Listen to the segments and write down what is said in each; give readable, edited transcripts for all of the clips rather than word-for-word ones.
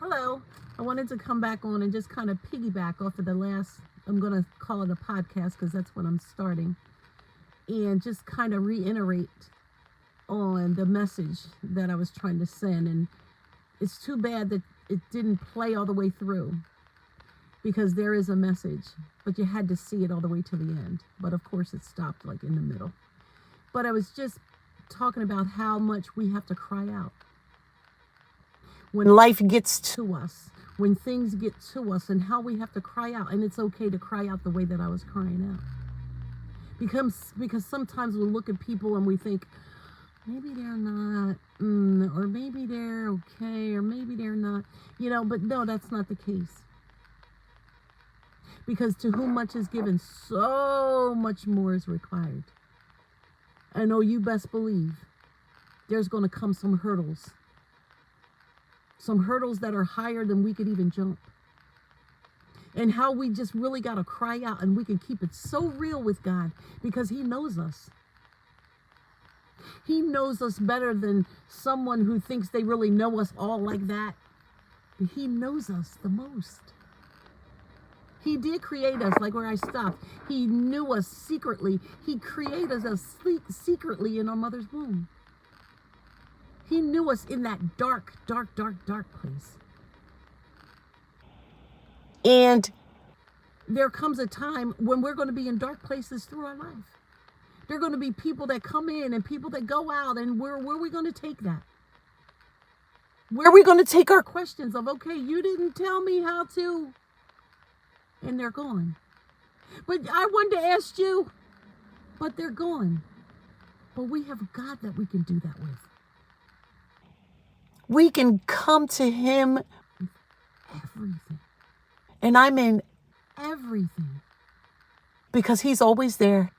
Hello. I wanted to come back on and just kind of piggyback off of the last, I'm going to call it a podcast because that's what I'm starting, and just kind of reiterate on the message that I was trying to send. And it's too bad that it didn't play all the way through, because there is a message, but you had to see it all the way to the end. But of course it stopped like in the middle. But I was just talking about how much we have to cry out when life gets to us, when things get to us, and how we have to cry out. And it's okay to cry out the way that I was crying out. Because sometimes we look at people and we think, maybe they're not, or maybe they're okay, or maybe they're not, but no, that's not the case. Because to whom much is given, so much more is required. I know you best believe there's going to come some hurdles that are higher than we could even jump. And how we just really got to cry out, and we can keep it so real with God, because He knows us. He knows us better than someone who thinks they really know us all like that. He knows us the most. He did create us, like where I stopped. He knew us secretly. He created us secretly in our mother's womb. He knew us in that dark, dark, dark, dark place. And there comes a time when we're going to be in dark places through our life. There are going to be people that come in and people that go out, and where are we going to take that? Where are we going to take our questions of, okay, you didn't tell me how to, and they're gone. But I wanted to ask you, but they're gone. But we have a God that we can do that with. We can come to Him with everything. And I mean everything. Because He's always there.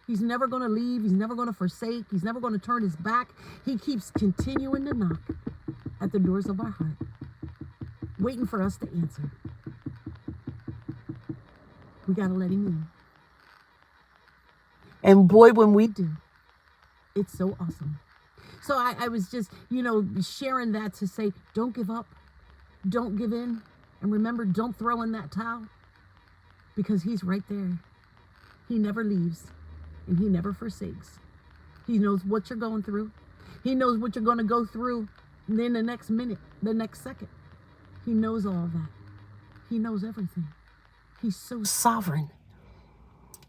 He's never going to leave. He's never going to forsake. He's never going to turn His back. He keeps continuing to knock at the doors of our heart, waiting for us to answer. We got to let Him in. And boy, when we do, it's so awesome. So I was just, sharing that to say, don't give up. Don't give in. And remember, don't throw in that towel, because He's right there. He never leaves, and He never forsakes. He knows what you're going through. He knows what you're going to go through in the next minute, the next second. He knows all that. He knows everything. He's so sovereign.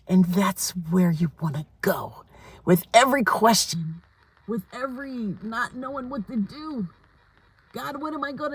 And that's where you want to go with every question, with every not knowing what to do. God, what am I going to